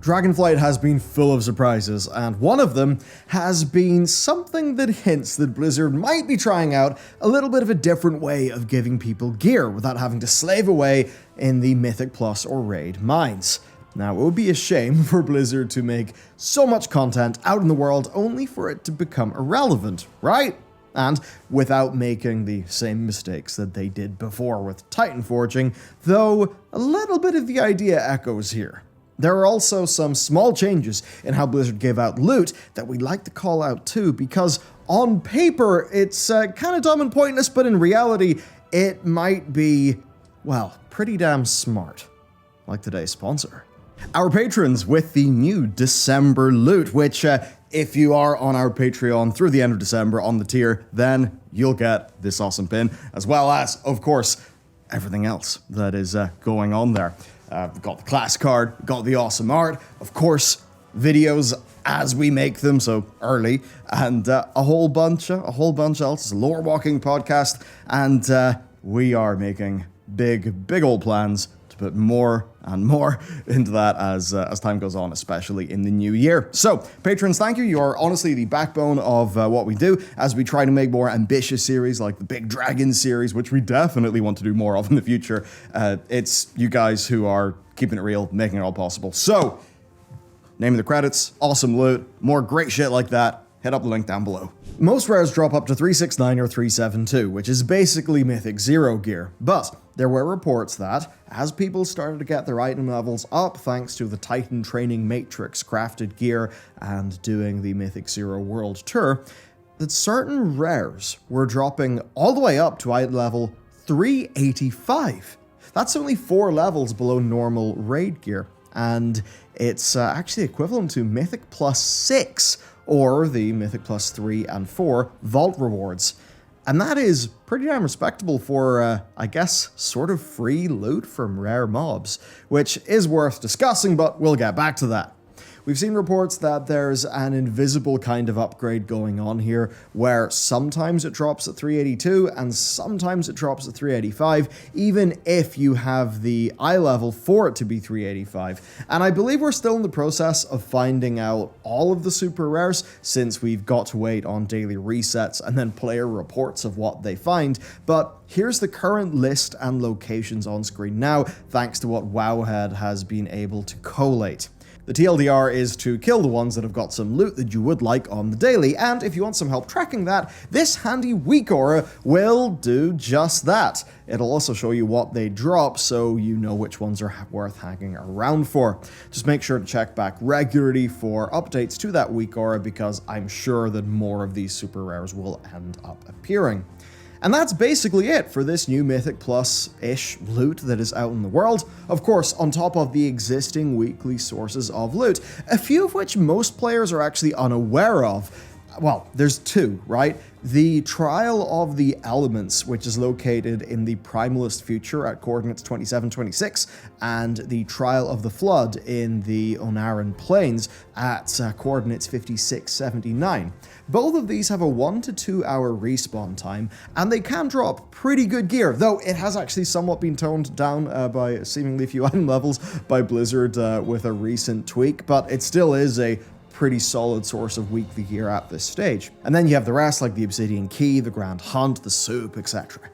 Dragonflight has been full of surprises, and one of them has been something that hints that Blizzard might be trying out a little bit of a different way of giving people gear without having to slave away in the Mythic Plus or Raid mines. Now, it would be a shame for Blizzard to make so much content out in the world only for it to become irrelevant, right? And without making the same mistakes that they did before with Titanforging, though a little bit of the idea echoes here. There are also some small changes in how Blizzard gave out loot that we'd like to call out too, because on paper it's kind of dumb and pointless, but in reality it might be, well, pretty damn smart. Like today's sponsor. Our patrons with the new December loot, which if you are on our Patreon through the end of December on the tier, then you'll get this awesome pin, as well as, of course, everything else that is going on there. We've got the class card, got the awesome art, of course, videos as we make them, so early, and a whole bunch else. It's a lore walking podcast, and we are making big old plans to put more and more into that as time goes on, especially in the new year. So, patrons, thank you. You are honestly the backbone of what we do as we try to make more ambitious series like the Big Dragon series, which we definitely want to do more of in the future. It's you guys who are keeping it real, making it all possible. So, name of the credits, awesome loot, more great shit like that. Hit up the link down below. Most rares drop up to 369 or 372, which is basically Mythic Zero gear, but there were reports that, as people started to get their item levels up thanks to the Titan Training Matrix crafted gear and doing the Mythic Zero World Tour, that certain rares were dropping all the way up to item level 385. That's only 4 levels below normal raid gear, and it's actually equivalent to Mythic Plus 6, or the Mythic Plus 3 and 4 Vault rewards. And that is pretty damn respectable for, I guess, sort of free loot from rare mobs, which is worth discussing, but we'll get back to that. We've seen reports that there's an invisible kind of upgrade going on here, where sometimes it drops at 382 and sometimes it drops at 385, even if you have the eye level for it to be 385. And I believe we're still in the process of finding out all of the super rares, since we've got to wait on daily resets and then player reports of what they find, but here's the current list and locations on screen now, thanks to what Wowhead has been able to collate. The TLDR is to kill the ones that have got some loot that you would like on the daily, and if you want some help tracking that, this handy week aura will do just that. It'll also show you what they drop, so you know which ones are worth hanging around for. Just make sure to check back regularly for updates to that week aura, because I'm sure that more of these super rares will end up appearing. And that's basically it for this new Mythic Plus-ish loot that is out in the world. Of course, on top of the existing weekly sources of loot, a few of which most players are actually unaware of. Well, there's 2, right? The Trial of the Elements, which is located in the Primalist Future at coordinates 2726, and the Trial of the Flood in the Onaran Plains at coordinates 5679. Both of these have a 1 to 2 hour respawn time, and they can drop pretty good gear, though it has actually somewhat been toned down by seemingly few item levels by Blizzard with a recent tweak, but it still is a pretty solid source of weekly gear at this stage. And then you have the rest like the Obsidian Key, the Grand Hunt, the Soup, etc.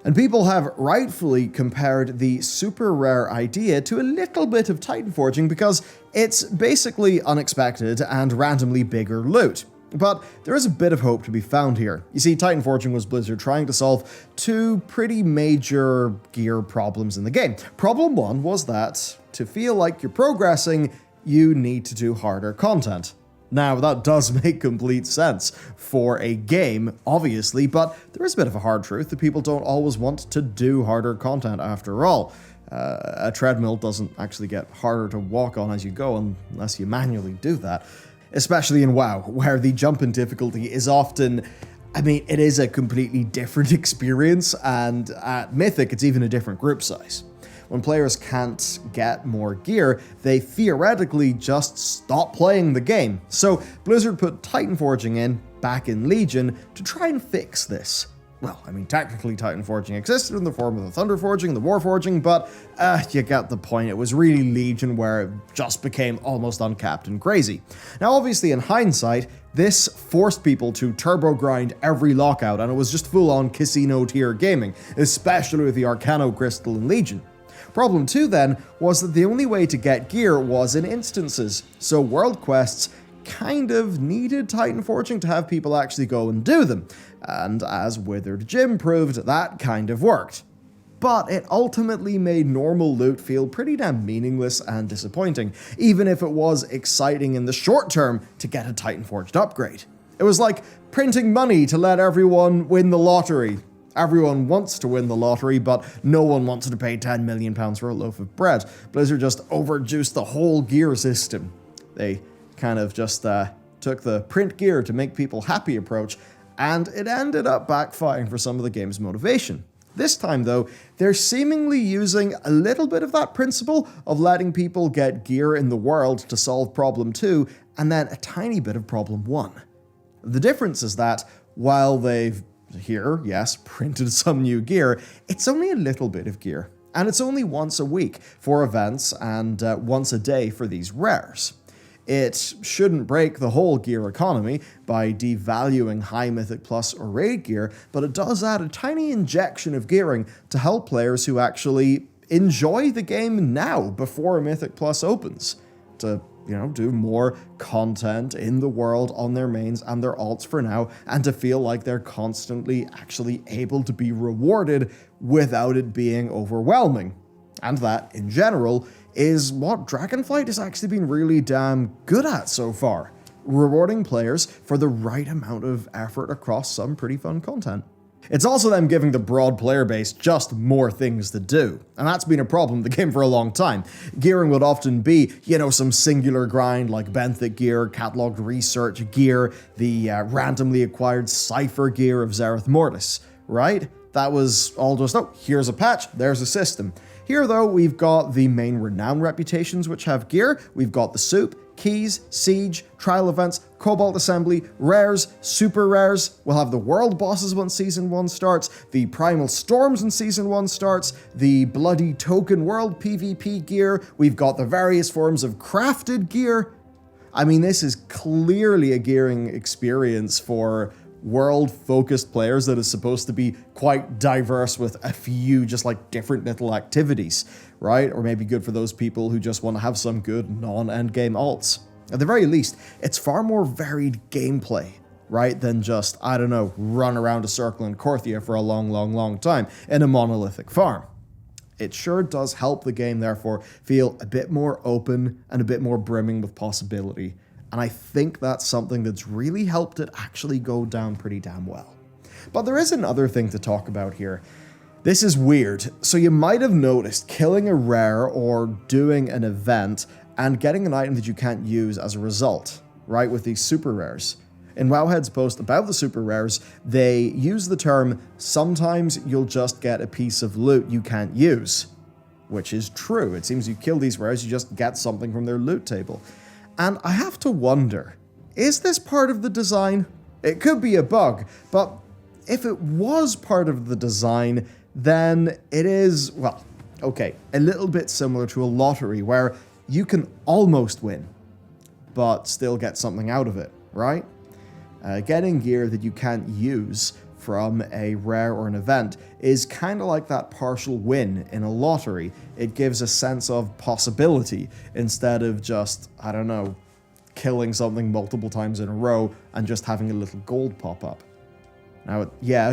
And people have rightfully compared the super rare idea to a little bit of Titanforging because it's basically unexpected and randomly bigger loot. But there is a bit of hope to be found here. You see, Titanforging was Blizzard trying to solve 2 pretty major gear problems in the game. Problem 1 was that, to feel like you're progressing, you need to do harder content. Now, that does make complete sense for a game, obviously, but there is a bit of a hard truth that people don't always want to do harder content after all. A treadmill doesn't actually get harder to walk on as you go unless you manually do that. Especially in WoW, where the jump in difficulty is often, it is a completely different experience, and at Mythic, it's even a different group size. When players can't get more gear, they theoretically just stop playing the game. So Blizzard put Titanforging in, back in Legion, to try and fix this. well, I mean, technically Titanforging existed in the form of the Thunderforging, the Warforging, but you get the point. It was really Legion where it just became almost uncapped and crazy. Now, obviously, in hindsight, this forced people to turbo grind every lockout, and it was just full-on casino tier gaming, especially with the Arcano Crystal in Legion. Problem 2 then was that the only way to get gear was in instances, so world quests kind of needed Titanforging to have people actually go and do them, and as Withered Jim proved, that kind of worked. But it ultimately made normal loot feel pretty damn meaningless and disappointing, even if it was exciting in the short term to get a Titanforged upgrade. It was like printing money to let everyone win the lottery. Everyone wants to win the lottery, but no one wants to pay £10 million for a loaf of bread. Blizzard just overjuiced the whole gear system. They kind of just took the print gear to make people happy approach, and it ended up backfiring for some of the game's motivation. This time, though, they're seemingly using a little bit of that principle of letting people get gear in the world to solve problem 2, and then a tiny bit of problem 1. The difference is that, while they've printed some new gear, it's only a little bit of gear, and it's only once a week for events and once a day for these rares. It shouldn't break the whole gear economy by devaluing high Mythic Plus or Raid gear, but it does add a tiny injection of gearing to help players who actually enjoy the game now before Mythic Plus opens, to do more content in the world on their mains and their alts for now, and to feel like they're constantly actually able to be rewarded without it being overwhelming. And that, in general, is what Dragonflight has actually been really damn good at so far, rewarding players for the right amount of effort across some pretty fun content. It's also them giving the broad player base just more things to do, and that's been a problem in the game for a long time. Gearing would often be, some singular grind like Benthic gear, catalogued research gear, the randomly acquired Cypher gear of Zereth Mortis, right? That was all just, here's a patch, there's a system. Here, though, we've got the main renown reputations which have gear, we've got the soup, keys, siege, trial events, cobalt assembly, rares, super rares, we'll have the world bosses once Season 1 starts, the primal storms when Season 1 starts, the bloody token world PvP gear, we've got the various forms of crafted gear. I mean, this is clearly a gearing experience for world-focused players that is supposed to be quite diverse with a few just different little activities, right? Or maybe good for those people who just want to have some good non-endgame alts. At the very least, it's far more varied gameplay, right, than just, run around a circle in Korthia for a long time in a monolithic farm. It sure does help the game, therefore, feel a bit more open and a bit more brimming with possibility. And I think that's something that's really helped it actually go down pretty damn well. But there is another thing to talk about here. This is weird. So you might have noticed killing a rare or doing an event and getting an item that you can't use as a result, right, with these super rares. In Wowhead's post about the super rares, they use the term, sometimes you'll just get a piece of loot you can't use, which is true. It seems you kill these rares, you just get something from their loot table. And I have to wonder, is this part of the design? It could be a bug, but if it was part of the design, then it is, a little bit similar to a lottery where you can almost win, but still get something out of it, right? Getting gear that you can't use from a rare or an event is kind of like that partial win in a lottery. It gives a sense of possibility instead of just, killing something multiple times in a row and just having a little gold pop up. Now,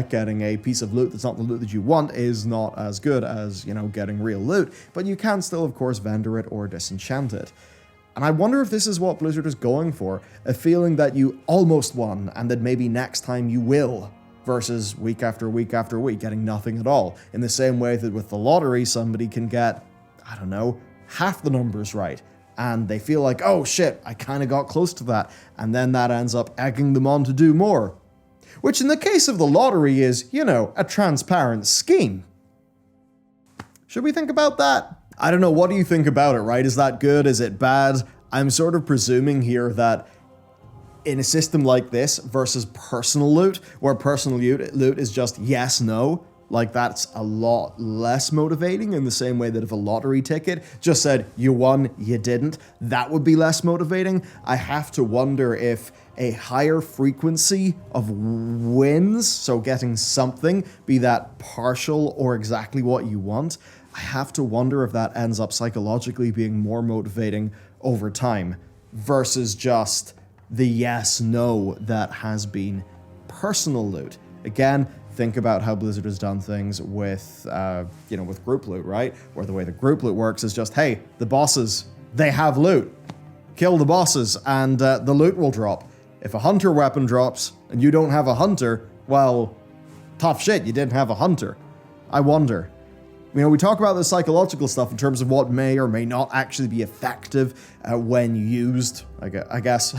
getting a piece of loot that's not the loot that you want is not as good as, getting real loot, but you can still, of course, vendor it or disenchant it. And I wonder if this is what Blizzard is going for, a feeling that you almost won and that maybe next time you will, versus week after week after week getting nothing at all. In the same way that with the lottery, somebody can get, half the numbers right, and they feel like, oh shit, I kind of got close to that, and then that ends up egging them on to do more. Which in the case of the lottery is, a transparent scheme. Should we think about that? I don't know, what do you think about it, right? Is that good? Is it bad? I'm sort of presuming here that in a system like this versus personal loot, where personal loot is just yes, no, like that's a lot less motivating in the same way that if a lottery ticket just said you won, you didn't, that would be less motivating. I have to wonder if a higher frequency of wins, so getting something, be that partial or exactly what you want, I have to wonder if that ends up psychologically being more motivating over time versus just the yes, no that has been personal loot. Again, think about how Blizzard has done things with, with group loot, right? Where the way the group loot works is just, hey, the bosses, they have loot. Kill the bosses and the loot will drop. If a hunter weapon drops and you don't have a hunter, well, tough shit, you didn't have a hunter. I wonder. We talk about the psychological stuff in terms of what may or may not actually be effective when used, I guess,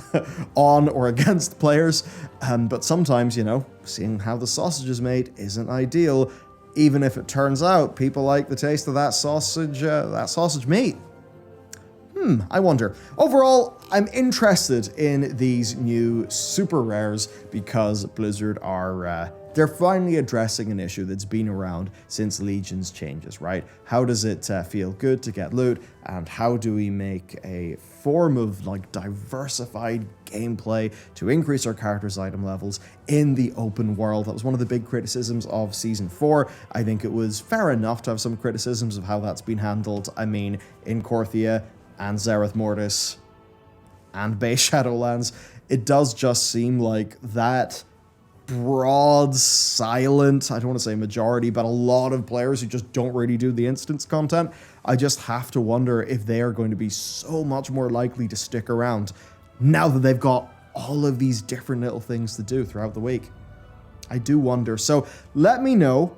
on or against players. But sometimes, seeing how the sausage is made isn't ideal, even if it turns out people like the taste of that sausage meat. I wonder. Overall, I'm interested in these new super rares because Blizzard are... they're finally addressing an issue that's been around since Legion's changes, right? How does it feel good to get loot, and how do we make a form of diversified gameplay to increase our characters' item levels in the open world? That was one of the big criticisms of Season 4. I think it was fair enough to have some criticisms of how that's been handled. I mean, in Korthia and Zereth Mortis and Bay Shadowlands, it does just seem like that broad, silent, I don't want to say majority, but a lot of players who just don't really do the instance content, I just have to wonder if they are going to be so much more likely to stick around now that they've got all of these different little things to do throughout the week. I do wonder. So let me know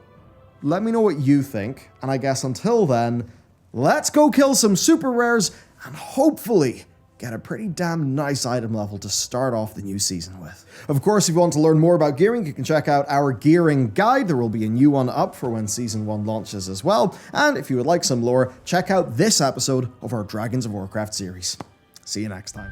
what you think, and I guess until then, let's go kill some super rares and hopefully get a pretty damn nice item level to start off the new season with. Of course, if you want to learn more about gearing, you can check out our gearing guide. There will be a new one up for when Season 1 launches as well. And if you would like some lore, check out this episode of our Dragons of Warcraft series. See you next time.